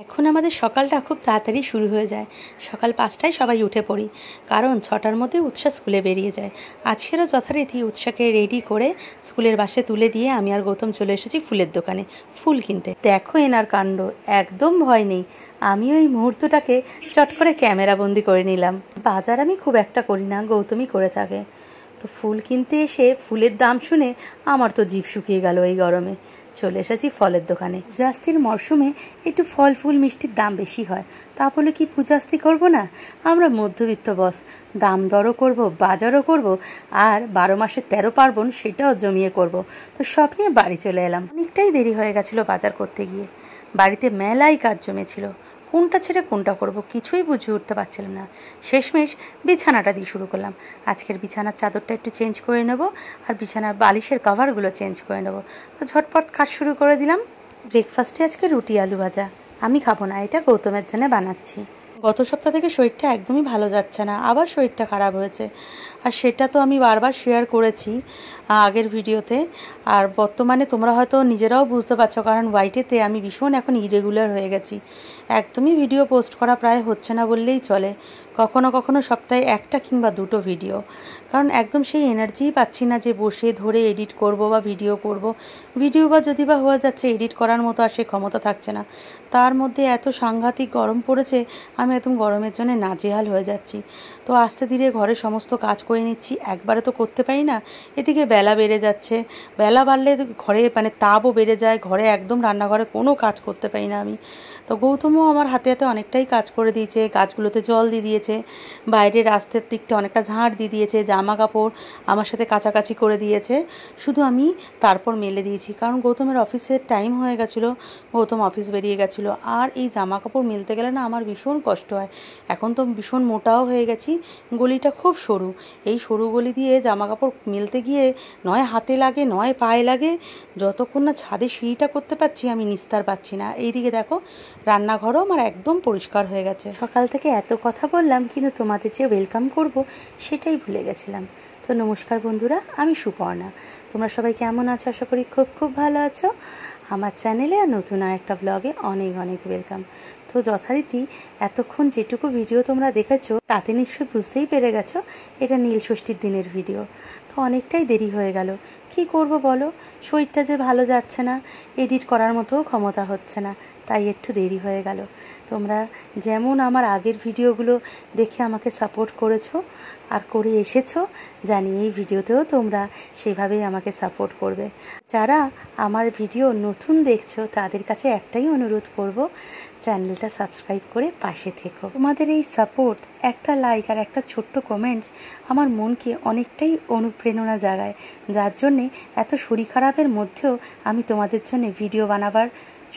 এখন আমাদের সকালটা খুব তাড়াতাড়ি শুরু হয়ে যায়। সকাল 5টায় সবাই উঠে পড়ি, কারণ 6টার মধ্যে উৎসা স্কুলে বেরিয়ে যায়। আজকেরও যথারীতি উৎসাকে রেডি করে স্কুলের বাসে তুলে দিয়ে আমি আর গৌতম চলে এসেছি ফুলের দোকানে ফুল কিনতে। দেখো এনার কাণ্ড, একদম ভয় নেই। আমি ওই মুহূর্তটাকে চট করে ক্যামেরাবন্দি করে নিলাম। বাজার আমি খুব একটা করি না, গৌতমই করে থাকে। তো ফুল কিনতে এসে ফুলের দাম শুনে আমার তো জিভ শুকিয়ে গেল। এই গরমে চলে এসেছি ফলের দোকানে। পূজাস্তির মরশুমে একটু ফল ফুল মিষ্টির দাম বেশি হয়, তা বলে কি পূজাস্তি করবো না? আমরা মধ্যবিত্ত বস, দাম দরও করব, বাজারও করব, আর 12 মাসের 13 পার্বণ সেটাও জমিয়ে করব। তো সব নিয়ে বাড়ি চলে এলাম। অনেকটাই দেরি হয়ে গেছিলো বাজার করতে গিয়ে। বাড়িতে মেলাই কাজ জমেছিল, কোনটা ছেড়ে কোনটা করব কিছুই বুঝে উঠতে পারছিলাম না। শেষমেশ বিছানাটা দিয়ে শুরু করলাম। আজকের বিছানার চাদরটা একটু চেঞ্জ করে নেব, আর বিছানার বালিশের কভারগুলো চেঞ্জ করে নেব। তো ঝটপট কাজ শুরু করে দিলাম। ব্রেকফাস্টে আজকে রুটি আলু ভাজা। আমি খাবো না, এটা গৌতমের জন্য বানাচ্ছি। গত সপ্তাহ থেকে শরীরটা একদমই ভালো যাচ্ছে না, আবার শরীরটা খারাপ হয়েছে। আর সেটা তো আমি বারবার শেয়ার করেছি আগের ভিডিওতে। আর বর্তমানে তোমরা হয়তো নিজেরাও বুঝতে পারছো, কারণ ওয়াইটিতে আমি ভীষণ এখন ইরেগুলার হয়ে গেছি। একদমই ভিডিও পোস্ট করা প্রায় হচ্ছে না বললেই চলে। কখনো কখনো সপ্তাহে 1টা কিংবা 2টো ভিডিও, কারণ একদম সেই এনার্জিই পাচ্ছি না যে বসে ধরে এডিট করব বা ভিডিও করব। ভিডিও বা যদি বা হয়ে যাচ্ছে, এডিট করার মতো আর সেই ক্ষমতা থাকছে না। তার মধ্যে এত সাংঘাতিক গরম পড়েছে, আমি একদম গরমের জন্য নাজেহাল হয়ে যাচ্ছি। তো আস্তে ধীরে ঘরে সমস্ত কাজ করে নিচ্ছি, একবারে তো করতে পারি না। এদিকে বেলা বেড়ে যাচ্ছে, বেলা বাড়লে ঘরে তাপও বেড়ে যায়, ঘরে একদম রান্নাঘরে কোনো কাজ করতে পারি না আমি। তো গৌতমও আমার হাতে হাতে অনেকটাই কাজ করে দিয়েছে, গাছগুলোতে জল দিয়ে দিয়েছে, বাইরের রাস্তার দিকটা অনেকটা ঝাঁট দিয়ে দিয়েছে, জামা কাপড় আমার সাথে কাচাকাচি করে দিয়েছে। শুধু আমি তারপর মেলে দিয়েছি, কারণ গৌতমের অফিসের টাইম হয়ে গেছিলো, গৌতম অফিস বেরিয়ে গেছিলো। আর এই জামা কাপড় মেলতে গেলে না আমার ভীষণ কষ্ট হয়। এখন তো ভীষণ মোটাও হয়ে গেছি, গলিটা খুব সরু। এই সরু গলি দিয়ে জামা কাপড় মেলতে গিয়ে নয় হাতে লাগে নয় পায়ে লাগে। যতক্ষণ না ছাদে সিঁড়িটা করতে পারছি আমি নিস্তার পাচ্ছি না। এইদিকে দেখো রান্নাঘরও আমার একদম পরিষ্কার হয়ে গেছে। সকাল থেকে এত কথা বললাম, কিন্তু তোমাদের যে ওয়েলকাম করব সেটাই ভুলে গেছিলাম। তো নমস্কার বন্ধুরা, আমি সুপর্ণা। তোমরা সবাই কেমন আছো? আশা করি খুব খুব ভালো আছো। আমার চ্যানেলে আর নতুন একটা ব্লগে অনেক অনেক ওয়েলকাম। তো যথারীতি এতক্ষণ যেটুকু ভিডিও তোমরা দেখেছো তাতে নিশ্চয়ই বুঝতেই পেরে গেছো এটা নীল ষষ্ঠীর দিনের ভিডিও। তো অনেকটাই দেরি হয়ে গেল, কি করব বলো, শরীরটা যে ভালো যাচ্ছে না, এডিট করার মতো ক্ষমতা হচ্ছে না, তাই একটু দেরি হয়ে গেল। তোমরা যেমন আমার আগের ভিডিওগুলো দেখে আমাকে সাপোর্ট করেছো আর করে এসেছো, জানি এই ভিডিওতেও তোমরা সেভাবেই আমাকে সাপোর্ট করবে। যারা আমার ভিডিও নতুন দেখছো তাদের কাছে একটাই অনুরোধ করব, চ্যানেলটা সাবস্ক্রাইব করে পাশে থেকো। তোমাদের এই সাপোর্ট, একটা লাইক আর একটা ছোট্ট কমেন্টস আমার মনকে অনেকটাই অনুপ্রেরণা জাগায়, যার জন্যে এত শরীর খারাপের মধ্যেও আমি তোমাদের জন্য ভিডিও বানাবার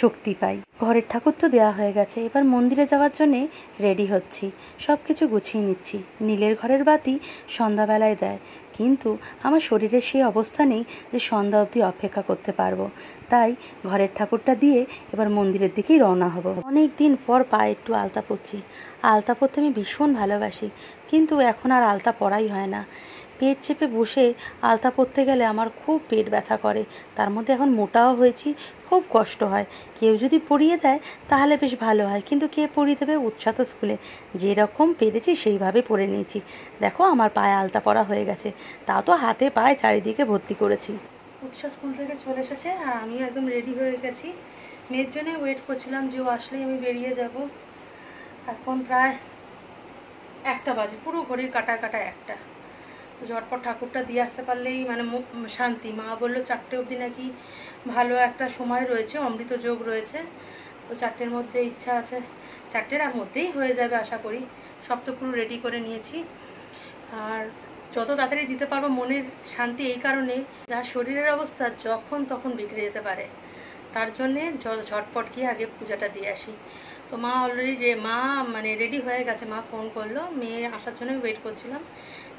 শক্তি পাই। ঘরের ঠাকুর তো দেওয়া হয়ে গেছে, এবার মন্দিরে যাওয়ার জন্যে রেডি হচ্ছি, সব কিছু গুছিয়ে নিচ্ছি। নীলের ঘরের বাতি সন্ধ্যাবেলায় দেয়, কিন্তু আমার শরীরের সেই অবস্থা নেই যে সন্ধ্যা অবধি অপেক্ষা করতে পারবো। তাই ঘরের ঠাকুরটা দিয়ে এবার মন্দিরের দিকেই রওনা হব। অনেক দিন পর পায়ে একটু আলতা পরছি। আলতা পরতে আমি ভীষণ ভালোবাসি, কিন্তু এখন আর আলতা পরাই হয় না। পেট চেপে বসে আলতা পরতে গেলে আমার খুব পেট ব্যথা করে, তার মধ্যে এখন মোটাও হয়েছি, খুব কষ্ট হয়। কেউ যদি পরিয়ে দেয় তাহলে বেশ ভালো হয়, কিন্তু কে পরিয়ে দেবে? উৎসাহ স্কুলে যেরকম পেরেছি সেইভাবে পরে নিয়েছি। দেখো আমার পায়ে আলতা পরা হয়ে গেছে, তাও তো হাতে পায়ে চারিদিকে ভর্তি করেছি। উৎসাহ স্কুল থেকে চলে এসেছে আর আমি একদম রেডি হয়ে গেছি। মেয়ের জন্য ওয়েট করছিলাম যে ও আসলেই আমি বেরিয়ে যাব। এখন প্রায় 1টা বাজে, পুরো ঘড়ির কাটায় কাটায় 1টা। তো ঝটপট ঠাকুরটা দিয়ে আসতে পারলেই শান্তি। মা বললো 4টে অবধি নাকি ভালো একটা সময় রয়েছে, অমৃত যোগ রয়েছে। তো 4টের মধ্যে ইচ্ছা আছে, 4টের মধ্যেই হয়ে যাবে আশা করি। সব তো পুরো রেডি করে নিয়েছি। আর যত তাড়াতাড়ি দিতে পারবো মনের শান্তি এই কারণে, যার শরীরের অবস্থা যখন তখন বিগড়ে যেতে পারে, তার জন্যে ঝটপট গিয়ে আগে পূজাটা দিয়ে আসি। তো মা অলরেডি রেডি হয়ে গেছে। মা ফোন করলো, মেয়ে আসার জন্য ওয়েট করছিলাম।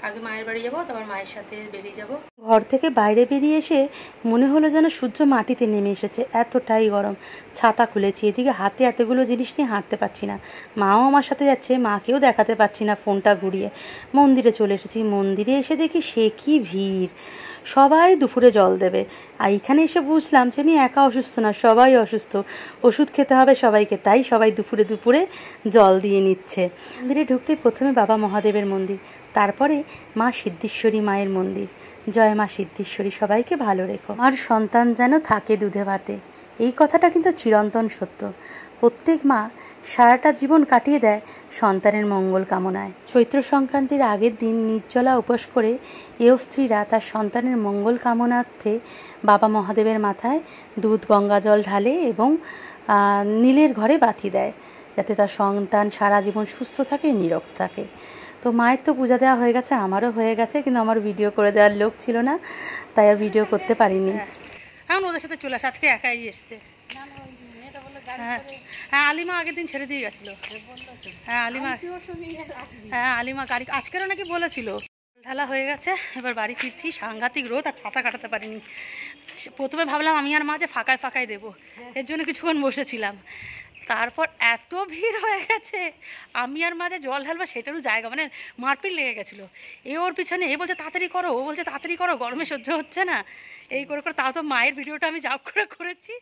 আগে মায়ের বাড়ি যাবো, তারপর মায়ের সাথে বেরিয়ে যাব। ঘর থেকে বাইরে বেরিয়ে এসে মনে হলো যেন সূর্য মাটিতে নেমে এসেছে, এতটাই গরম। ছাতা খুলেছি, এদিকে হাতে এতগুলো জিনিস নিয়ে হাঁটতে পারছি না। মাও আমার সাথে যাচ্ছে, মাকেও দেখাতে পারছি না ফোনটা ঘুরিয়ে। মন্দিরে চলে এসেছি, মন্দিরে এসে দেখি সে কি ভিড়। সবাই দুপুরে জল দেবে। আর এখানে এসে বুঝলাম যে আমি একা অসুস্থ না, সবাই অসুস্থ, ওষুধ খেতে হবে সবাইকে, তাই সবাই দুপুরে দুপুরে জল দিয়ে নিচ্ছে। মন্দিরে ঢুকতে প্রথমে বাবা মহাদেবের মন্দির, তারপরে মা সিদ্ধেশ্বরী মায়ের মন্দির। জয় মা সিদ্ধেশ্বরী, সবাইকে ভালো রেখো। আমার সন্তান যেন থাকে দুধে ভাতে, এই কথাটা কিন্তু চিরন্তন সত্য। প্রত্যেক মা সারাটা জীবন কাটিয়ে দেয় সন্তানের মঙ্গল কামনায়। চৈত্র সংক্রান্তির আগের দিন নির্জলা উপোস করে এও স্ত্রীরা তার সন্তানের মঙ্গল কামনার্থে বাবা মহাদেবের মাথায় দুধ গঙ্গা জল ঢালে এবং নীলের ঘরে বাতি দেয়, যাতে তার সন্তান সারা জীবন সুস্থ থাকে, নীরোগ থাকে। তো মায়ের তো পূজা দেওয়া হয়ে গেছে, আমারও হয়ে গেছে, কিন্তু আমার ভিডিও করে দেওয়ার লোক ছিল না, তাই আর ভিডিও করতে পারিনি। এখন ওদের সাথে চলে আসে, আজকে একাই এসছে। হ্যাঁ আলিমা আগের দিন ছেড়ে দিয়ে গেছিল। হ্যাঁ আলিমা গাড়ি আজকেরও নাকি বলেছিল। ঢালা হয়ে গেছে, এবার বাড়ি ফিরছি। সাংঘাতিক রোদ, আর ছাতা কাটাতে পারিনি। প্রথমে ভাবলাম আমি আর মা যে ফাঁকায় ফাঁকায় দেবো, এর জন্য কিছুক্ষণ বসেছিলাম। তারপর এত ভিড় হয়ে গেছে, আমি আর মা যে জল ঢালবা সেটারও জায়গা, মানে মারপিট লেগে গেছিলো। এ ওর পিছনে, এ বলছে তাড়াতাড়ি করো, ও বলছে তাড়াতাড়ি করো, গরমে সহ্য হচ্ছে না, এই করে করে। তাও তো মায়ের ভিডিওটা আমি জাপ করে করেছি।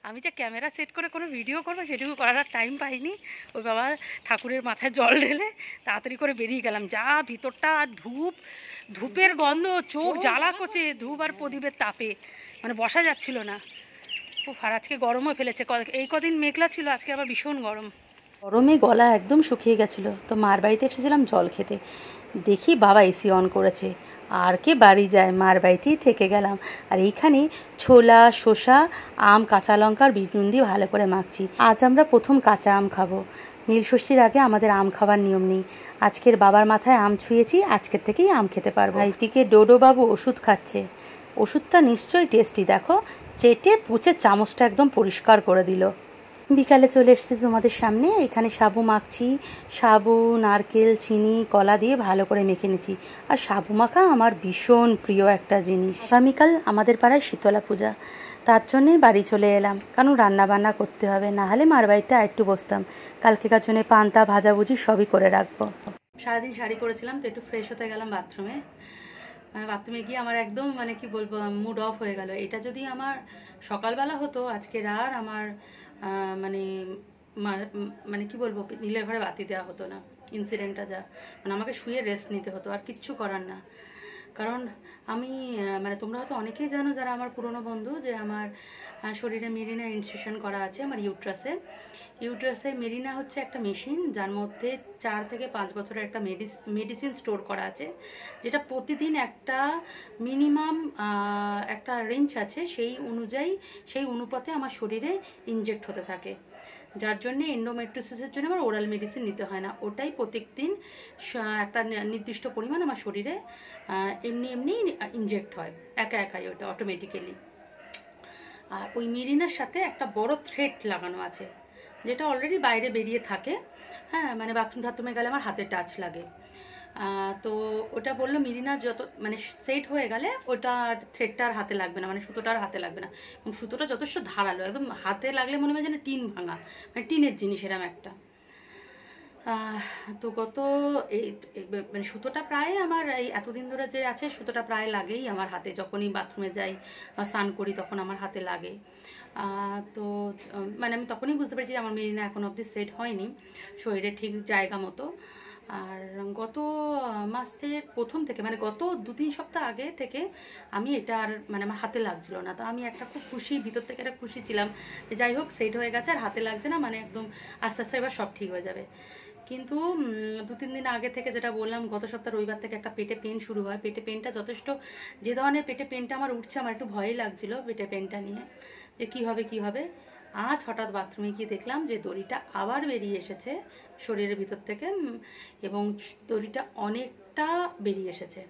আমি যে ক্যামেরা সেট করে কোনো ভিডিও করবো সেটুকু করার আর টাইম পাইনি। ওই বাবা ঠাকুরের মাথায় জল ঢেলে তাড়াতাড়ি করে বেরিয়ে গেলাম। যা ভিতরটা ধূপের গন্ধ, চোখ জ্বালা করছে ধূপ আর প্রদীপের তাপে, মানে বসা যাচ্ছিল না। খুব আর আজকে গরমও ফেলেছে, এই কদিন মেঘলা ছিল, আজকে আবার ভীষণ গরম। গরমে গলা একদম শুকিয়ে গেছিলো। তো মার বাড়িতে এসেছিলাম জল খেতে, দেখি বাবা এসি অন করেছে, আর কে বাড়ি যায়, মার বাড়িতেই থেকে গেলাম। আর এইখানে ছোলা, শসা, আম, কাঁচা লঙ্কার বিনুন দিয়ে ভালো করে মাখছি। আজ আমরা প্রথম কাঁচা আম খাবো। নীলষষ্ঠীর আগে আমাদের আম খাবার নিয়ম নেই। আজকের বাবার মাথায় আম ছুঁয়েছি, আজকের থেকেই আম খেতে পারবো। এইদিকে ডোডো বাবু ওষুধ খাচ্ছে। ওষুধটা নিশ্চয়ই টেস্টি, দেখো চেটে পুচে চামচটা একদম পরিষ্কার করে দিল। বিকালে চলে এসেছি তোমাদের সামনে। এখানে সাবু মাখছি, সাবু, নারকেল, চিনি, কলা দিয়ে ভালো করে মেখে নিচ্ছি। আর সাবু মাখা আমার ভীষণ প্রিয় একটা জিনিস। আগামীকাল আমাদের পাড়ায় শীতলা পূজা, তার জন্যেই বাড়ি চলে এলাম, কারণ রান্না বান্না করতে হবে, না হলে মার বাড়িতে আরেকটু বসতাম। কালকেকার জন্য পান্তা ভাজাভুজি সবই করে রাখবো। সারাদিন শাড়ি পরেছিলাম, তো একটু ফ্রেশ হতে গেলাম বাথরুমে। মানে বাথরুমে গিয়ে আমার একদম মানে কি বলবো, মুড অফ হয়ে গেল। এটা যদি আমার সকালবেলা হতো আজকের, আর আমার মানে মানে কি বলবো, নীলের ঘরে বাতি দেওয়া হতো না। ইনসিডেন্টটা যা, মানে আমাকে শুয়ে রেস্ট নিতে হতো, আর কিচ্ছু করার না। কারণ আমি মানে তোমরা হয়তো অনেকেই জানো যারা আমার পুরনো বন্ধু, যে আমার শরীরে মেরিনা ইনস্টিটিউশন করা আছে আমার ইউট্রাসে। মেরিনা হচ্ছে একটা মেশিন, যার মধ্যে 4 থেকে 5 বছরের একটা মেডিসিন স্টোর করা আছে, যেটা প্রতিদিন একটা মিনিমাম একটা রেঞ্জ আছে, সেই অনুযায়ী সেই অনুপাতে আমার শরীরে ইনজেক্ট হতে থাকে। যার জন্যে এন্ডোমেট্রিসিসের জন্য আমার ওরাল মেডিসিন নিতে হয় না, ওটাই প্রত্যেক দিন একটা নির্দিষ্ট পরিমাণ আমার শরীরে এমনি এমনি ইনজেক্ট হয়, একাই ওটা অটোমেটিক্যালি। আর ওই মেরিনার সাথে একটা বড় থ্রেড লাগানো আছে, যেটা অলরেডি বাইরে বেরিয়ে থাকে। হ্যাঁ, মানে বাথরুমে গেলে আমার হাতে টাচ লাগে। তো ওটা বললো মেরিনা যত মানে সেট হয়ে গেলে ওটা থ্রেডটা আর হাতে লাগবে না, মানে সুতোটা আর হাতে লাগবে না। এবং সুতোটা যথেষ্ট ধারালো, একদম হাতে লাগলে মনে হয় যেন টিন ভাঙা, মানে টিনের জিনিস এরম একটা। তো এই মানে সুতোটা প্রায় আমার এই এতদিন ধরে যে আছে, সুতোটা প্রায় লাগেই আমার হাতে, যখনই বাথরুমে যাই বা স্নান করি তখন আমার হাতে লাগে। তো মানে আমি তখনই বুঝতে পেরেছি আমার মেরিনা এখন অবধি সেট হয়নি শরীরে ঠিক জায়গা মতো। আর গত মাসের প্রথম থেকে, মানে গত 2-3 সপ্তাহ আগে থেকে আমি এটা আর মানে আমার হাতে লাগছিল না। তো আমি একটা খুব খুশি, ভিতর থেকে একটা খুশি ছিলাম যে যাই হোক সেট হয়ে গেছে, আর হাতে লাগছে না, মানে একদম আস্তে আস্তে এবার সব ঠিক হয়ে যাবে। কিন্তু 2-3 দিন আগে থেকে, যেটা বললাম, গত সপ্তাহ রবিবার থেকে একটা পেটে পেন শুরু হয়। পেটে পেনটা যথেষ্ট, যে ধরনের পেটে পেনটা আমার উঠছে, আমার একটু ভয়ই লাগছিল পেটে পেনটা নিয়ে, যে কী হবে। আজ হঠাৎ বাথরুমে গিয়ে দেখলাম যে দড়িটা আবার বেরিয়ে এসেছে শরীরের ভিতর থেকে, এবং দড়িটা অনেকটা বেরিয়ে এসেছে,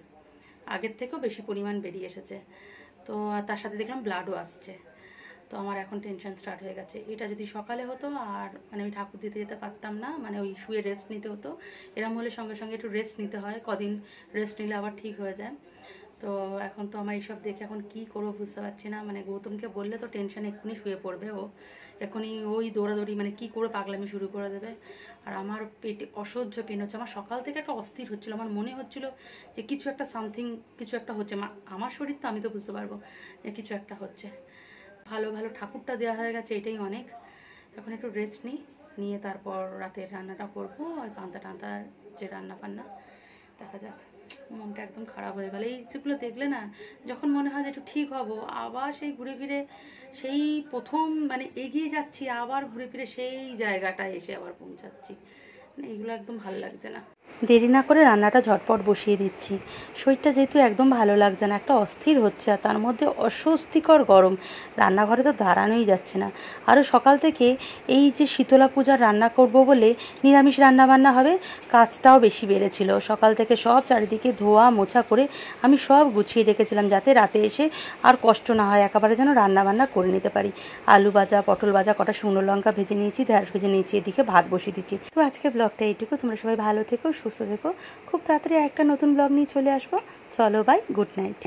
আগের থেকেও বেশি পরিমাণ বেরিয়ে এসেছে। তো তার সাথে দেখলাম ব্লাডও আসছে। তো আমার এখন টেনশন স্টার্ট হয়ে গেছে। এটা যদি সকালে হতো, আর মানে আমি ঠাকুর দিতে যেতে পারতাম না, মানে ওই শুয়ে রেস্ট নিতে হতো। এরম হলে সঙ্গে সঙ্গে একটু রেস্ট নিতে হয়, কদিন রেস্ট নিলে আবার ঠিক হয়ে যায়। তো তো এখন তো আমার এইসব দেখে এখন কি করবো বুঝতে পারছি না। মানে গৌতমকে বললে তো টেনশন এক্ষুনি শুয়ে পড়বে, ও এখনই ওই দৌড়াদৌড়ি মানে কি করে পাগলামি শুরু করে দেবে। আর আমার পেটে অসহ্য পেন হচ্ছে, আমার সকাল থেকে একটা অস্থির হচ্ছিলো, আমার মনে হচ্ছিলো যে কিছু একটা সামথিং কিছু একটা হচ্ছে। আমার শরীর তো আমি তো বুঝতে পারবো যে কিছু একটা হচ্ছে। ভালো ভালো ঠাকুরটা দেওয়া হয়ে গেছে, এটাই অনেক। এখন একটু রেস্ট নিয়ে তারপর রাতের রান্নাটা করবো, আর পান্তা টান্তা যে রান্না বান্না দেখা যাক। মনটা একদম খারাপ হয়ে গেল এই যেগুলো দেখলে না, যখন মনে হয় যে একটু ঠিক হব, আবার সেই ঘুরে ফিরে সেই প্রথম মানে এগিয়ে যাচ্ছি, আবার ঘুরে ফিরে সেই জায়গাটায় এসে আবার পৌঁছাচ্ছি। মানে এগুলো একদম ভালো লাগছে না। দেরি না করে রান্নাটা ঝটপট বসিয়ে দিচ্ছি। শরীরটা যেহেতু একদম ভালো লাগছে না, একটা অস্থির হচ্ছে, আর তার মধ্যে অস্বস্তিকর গরম, রান্নাঘরে তো দাঁড়ানোই যাচ্ছে না। আরও সকাল থেকে এই যে শীতলা পূজার রান্না করব বলে নিরামিষ রান্নাবান্না হবে, কাজটাও বেশি বেড়েছিল। সকাল থেকে সব চারিদিকে ধোয়া মোছা করে আমি সব গুছিয়ে রেখেছিলাম, যাতে রাতে এসে আর কষ্ট না হয়, একেবারে যেন রান্নাবান্না করে নিতে পারি। আলু ভাজা, পটল ভাজা, কটা শুকনো লঙ্কা ভেজে নিয়েছি, ঢ্যাঁড়স ভেজে নিয়েছি, এদিকে ভাত বসিয়ে দিচ্ছি। তো আজকে ব্লগটা এইটুকু। তোমরা সবাই ভালো থেকো, সুস্থ থেকো। খুব তাড়াতাড়ি একটা নতুন ব্লগ নিয়ে চলে আসবো। চলো বাই, গুড নাইট।